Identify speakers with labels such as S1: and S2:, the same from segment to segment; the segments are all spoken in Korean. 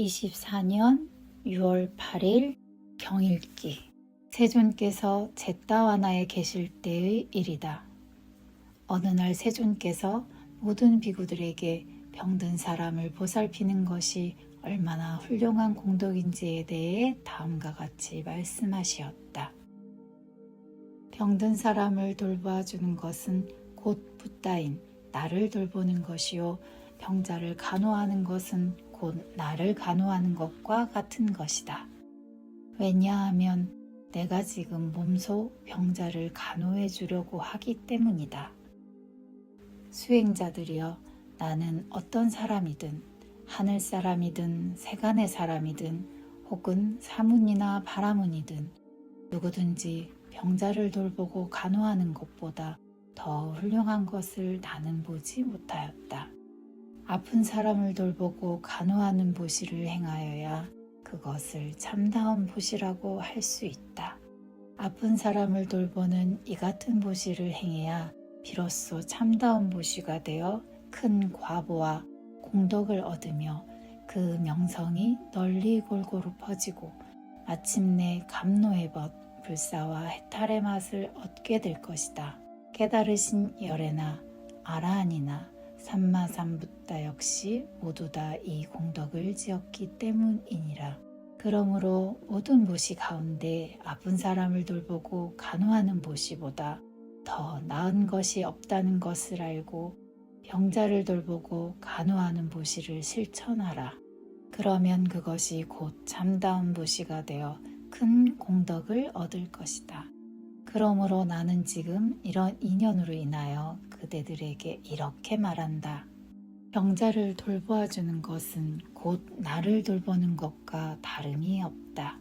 S1: 2024년 6월 8일 경일기. 세존께서 잿다와나에 계실 때의 일이다. 어느 날 세존께서 모든 비구들에게 병든 사람을 보살피는 것이 얼마나 훌륭한 공덕인지에 대해 다음과 같이 말씀하시었다. 병든 사람을 돌보아주는 것은 곧 붓다인 나를 돌보는 것이요, 병자를 간호하는 것은 곧 나를 간호하는 것과 같은 것이다. 왜냐하면 내가 지금 몸소 병자를 간호해 주려고 하기 때문이다. 수행자들이여, 나는 어떤 사람이든 하늘 사람이든 세간의 사람이든 혹은 사문이나 바라문이든 누구든지 병자를 돌보고 간호하는 것보다 더 훌륭한 것을 나는 보지 못하였다. 아픈 사람을 돌보고 간호하는 보시를 행하여야 그것을 참다운 보시라고 할 수 있다. 아픈 사람을 돌보는 이 같은 보시를 행해야 비로소 참다운 보시가 되어 큰 과보와 공덕을 얻으며 그 명성이 널리 골고루 퍼지고 마침내 감노의 벗, 불사와 해탈의 맛을 얻게 될 것이다. 깨달으신 열애나 아라한이나 삼마삼붓다 역시 모두 다 이 공덕을 지었기 때문이니라. 그러므로 모든 보시 가운데 아픈 사람을 돌보고 간호하는 보시보다 더 나은 것이 없다는 것을 알고 병자를 돌보고 간호하는 보시를 실천하라. 그러면 그것이 곧 참다운 보시가 되어 큰 공덕을 얻을 것이다. 그러므로 나는 지금 이런 인연으로 인하여 그대들에게 이렇게 말한다. 병자를 돌보아주는 것은 곧 나를 돌보는 것과 다름이 없다.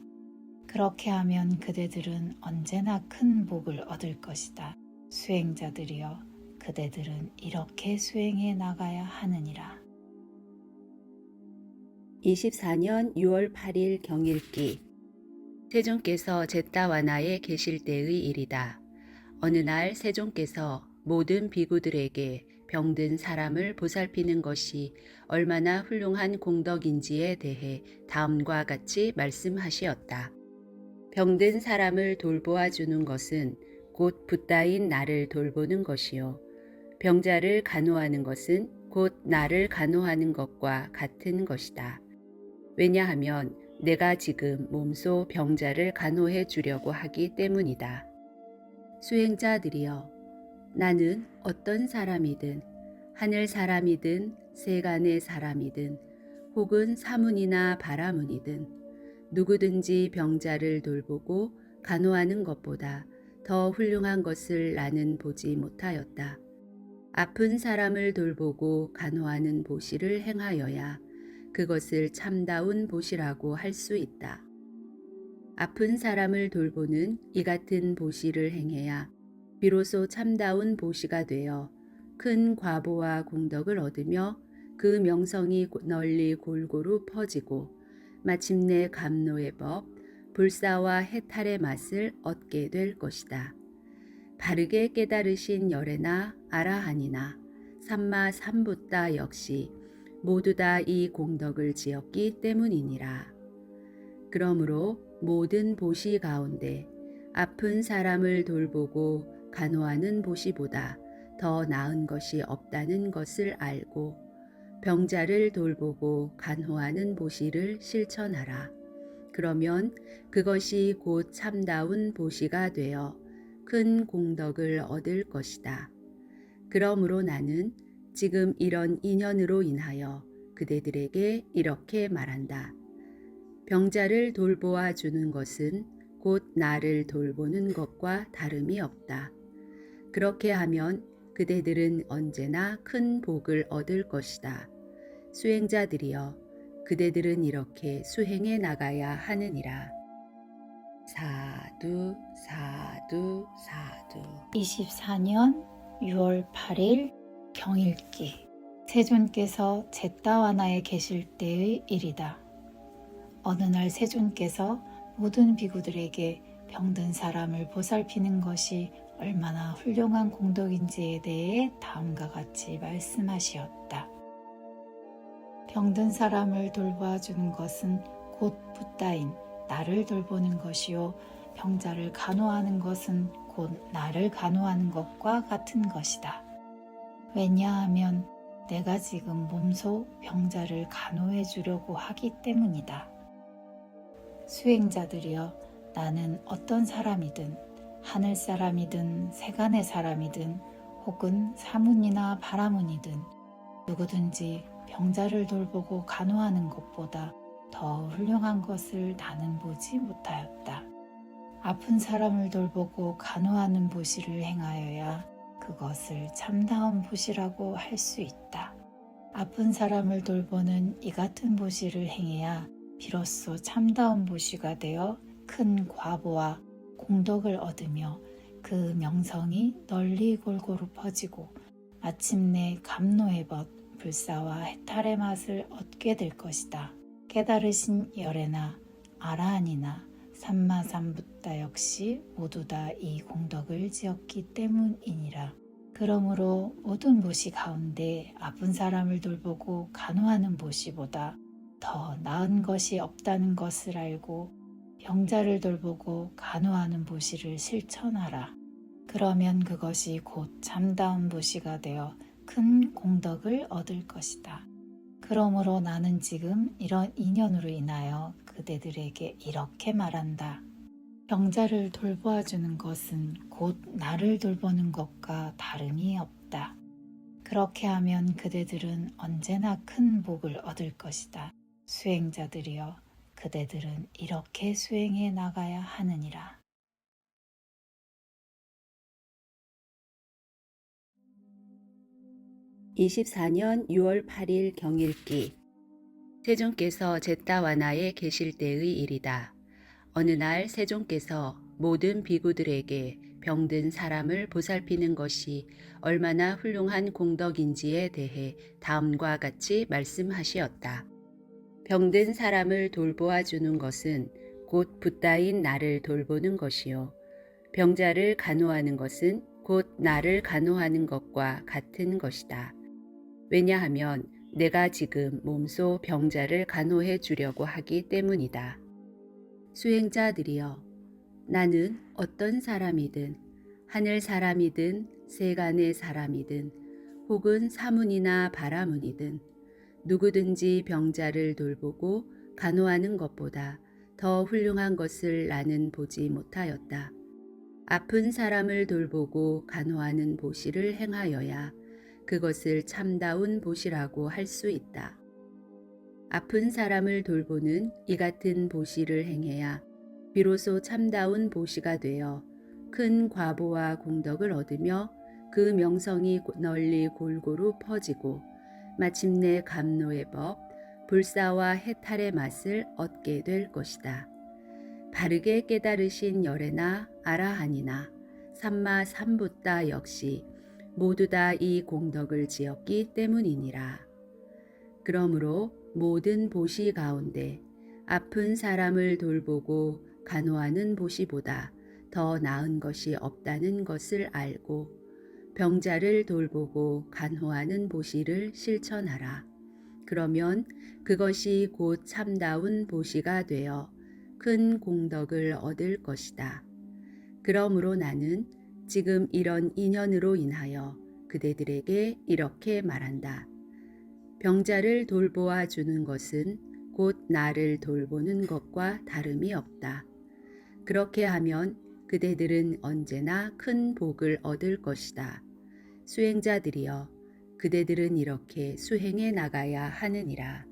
S1: 그렇게 하면 그대들은 언제나 큰 복을 얻을 것이다. 수행자들이여, 그대들은 이렇게 수행해 나가야 하느니라.
S2: 24년 6월 8일 경일기. 세존께서 잿다와나에 계실 때의 일이다. 어느 날 세존께서 모든 비구들에게 병든 사람을 보살피는 것이 얼마나 훌륭한 공덕인지에 대해 다음과 같이 말씀하시었다. 병든 사람을 돌보아 주는 것은 곧 붓다인 나를 돌보는 것이요, 병자를 간호하는 것은 곧 나를 간호하는 것과 같은 것이다. 왜냐하면 내가 지금 몸소 병자를 간호해 주려고 하기 때문이다. 수행자들이여, 나는 어떤 사람이든 하늘 사람이든 세간의 사람이든 혹은 사문이나 바라문이든 누구든지 병자를 돌보고 간호하는 것보다 더 훌륭한 것을 나는 보지 못하였다. 아픈 사람을 돌보고 간호하는 보시를 행하여야 그것을 참다운 보시라고 할 수 있다. 아픈 사람을 돌보는 이 같은 보시를 행해야 비로소 참다운 보시가 되어 큰 과보와 공덕을 얻으며 그 명성이 널리 골고루 퍼지고 마침내 감노의 법, 불사와 해탈의 맛을 얻게 될 것이다. 바르게 깨달으신 열애나 아라한이나 삼마삼붓다 역시 모두 다 이 공덕을 지었기 때문이니라. 그러므로 모든 보시 가운데 아픈 사람을 돌보고 간호하는 보시보다 더 나은 것이 없다는 것을 알고 병자를 돌보고 간호하는 보시를 실천하라. 그러면 그것이 곧 참다운 보시가 되어 큰 공덕을 얻을 것이다. 그러므로 나는 지금 이런 인연으로 인하여 그대들에게 이렇게 말한다. 병자를 돌보아 주는 것은 곧 나를 돌보는 것과 다름이 없다. 그렇게 하면 그대들은 언제나 큰 복을 얻을 것이다. 수행자들이여, 그대들은 이렇게 수행해 나가야 하느니라. 사두, 사두, 사두.
S1: 24년 6월 8일 경일기. 세존께서 잿다와나에 계실 때의 일이다. 어느 날 세존께서 모든 비구들에게 병든 사람을 보살피는 것이 얼마나 훌륭한 공덕인지에 대해 다음과 같이 말씀하시었다. 병든 사람을 돌보아주는 것은 곧 붓다인 나를 돌보는 것이요 병자를 간호하는 것은 곧 나를 간호하는 것과 같은 것이다. 왜냐하면 내가 지금 몸소 병자를 간호해 주려고 하기 때문이다. 수행자들이여, 나는 어떤 사람이든 하늘 사람이든 세간의 사람이든 혹은 사문이나 바라문이든 누구든지 병자를 돌보고 간호하는 것보다 더 훌륭한 것을 나는 보지 못하였다. 아픈 사람을 돌보고 간호하는 보시를 행하여야 그것을 참다운 보시라고 할 수 있다. 아픈 사람을 돌보는 이 같은 보시를 행해야 비로소 참다운 보시가 되어 큰 과보와 공덕을 얻으며 그 명성이 널리 골고루 퍼지고 마침내 감노의 벗, 불사와 해탈의 맛을 얻게 될 것이다. 깨달으신 열애나 아라한이나 삼마삼붓다 역시 모두 다 이 공덕을 지었기 때문이니라. 그러므로 모든 보시 가운데 아픈 사람을 돌보고 간호하는 보시보다 더 나은 것이 없다는 것을 알고 병자를 돌보고 간호하는 보시를 실천하라. 그러면 그것이 곧 참다운 보시가 되어 큰 공덕을 얻을 것이다. 그러므로 나는 지금 이런 인연으로 인하여 그대들에게 이렇게 말한다. 병자를 돌보아주는 것은 곧 나를 돌보는 것과 다름이 없다. 그렇게 하면 그대들은 언제나 큰 복을 얻을 것이다. 수행자들이여, 그대들은 이렇게 수행해 나가야 하느니라.
S2: 24년 6월 8일 경일기. 세존께서 제타와나에 계실 때의 일이다. 어느 날 세존께서 모든 비구들에게 병든 사람을 보살피는 것이 얼마나 훌륭한 공덕인지에 대해 다음과 같이 말씀하시었다. 병든 사람을 돌보아 주는 것은 곧 붓다인 나를 돌보는 것이요. 병자를 간호하는 것은 곧 나를 간호하는 것과 같은 것이다. 왜냐하면 내가 지금 몸소 병자를 간호해 주려고 하기 때문이다. 수행자들이여, 나는 어떤 사람이든 하늘 사람이든 세간의 사람이든 혹은 사문이나 바라문이든 누구든지 병자를 돌보고 간호하는 것보다 더 훌륭한 것을 나는 보지 못하였다. 아픈 사람을 돌보고 간호하는 보시를 행하여야 그것을 참다운 보시라고 할 수 있다. 아픈 사람을 돌보는 이 같은 보시를 행해야 비로소 참다운 보시가 되어 큰 과보와 공덕을 얻으며 그 명성이 널리 골고루 퍼지고 마침내 감노의 법, 불사와 해탈의 맛을 얻게 될 것이다. 바르게 깨달으신 열애나 아라한이나 삼마 삼붓다 역시 모두 다 이 공덕을 지었기 때문이니라. 그러므로 모든 보시 가운데 아픈 사람을 돌보고 간호하는 보시보다 더 나은 것이 없다는 것을 알고 병자를 돌보고 간호하는 보시를 실천하라. 그러면 그것이 곧 참다운 보시가 되어 큰 공덕을 얻을 것이다. 그러므로 나는 지금 이런 인연으로 인하여 그대들에게 이렇게 말한다. 병자를 돌보아 주는 것은 곧 나를 돌보는 것과 다름이 없다. 그렇게 하면 그대들은 언제나 큰 복을 얻을 것이다. 수행자들이여, 그대들은 이렇게 수행해 나가야 하느니라.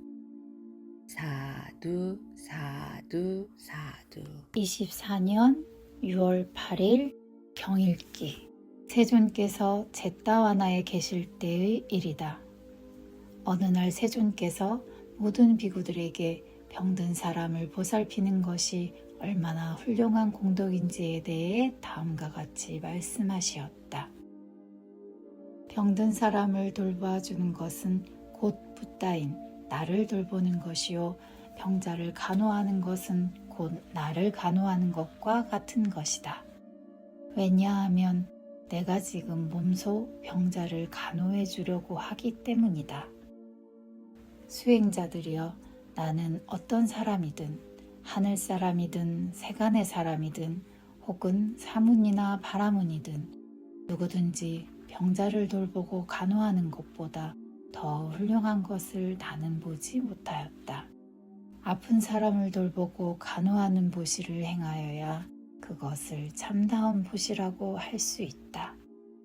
S2: 사두 사두 사두.
S1: 24년 6월 8일 경일기. 세존께서 제타와나에 계실 때의 일이다. 어느 날 세존께서 모든 비구들에게 병든 사람을 보살피는 것이 얼마나 훌륭한 공덕인지에 대해 다음과 같이 말씀하시었다. 병든 사람을 돌보아주는 것은 곧 붓다인 나를 돌보는 것이요 병자를 간호하는 것은 곧 나를 간호하는 것과 같은 것이다. 왜냐하면 내가 지금 몸소 병자를 간호해 주려고 하기 때문이다. 수행자들이여, 나는 어떤 사람이든 하늘 사람이든 세간의 사람이든 혹은 사문이나 바라문이든 누구든지 병자를 돌보고 간호하는 것보다 더 훌륭한 것을 나는 보지 못하였다. 아픈 사람을 돌보고 간호하는 보시를 행하여야 그것을 참다운 보시라고 할 수 있다.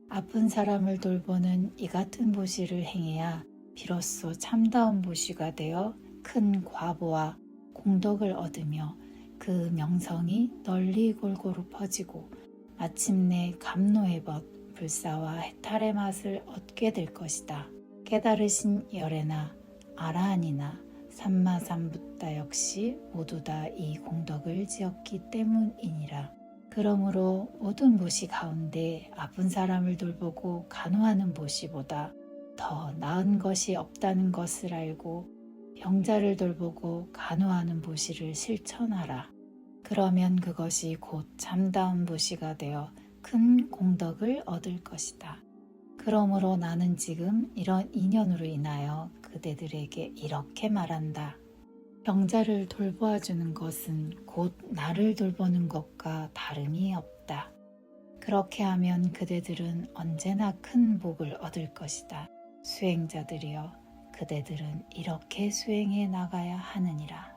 S1: 아픈 사람을 돌보는 이 같은 보시를 행해야 비로소 참다운 보시가 되어 큰 과보와 공덕을 얻으며 그 명성이 널리 골고루 퍼지고 마침내 감노의 벗, 불사와 해탈의 맛을 얻게 될 것이다. 깨달으신 열애나 아라한이나 삼마삼붓다 역시 모두 다 이 공덕을 지었기 때문이니라. 그러므로 모든 보시 가운데 아픈 사람을 돌보고 간호하는 보시보다 더 나은 것이 없다는 것을 알고 병자를 돌보고 간호하는 보시를 실천하라. 그러면 그것이 곧 참다운 보시가 되어 큰 공덕을 얻을 것이다. 그러므로 나는 지금 이런 인연으로 인하여 그대들에게 이렇게 말한다. 병자를 돌보아주는 것은 곧 나를 돌보는 것과 다름이 없다. 그렇게 하면 그대들은 언제나 큰 복을 얻을 것이다. 수행자들이여, 그대들은 이렇게 수행해 나가야 하느니라.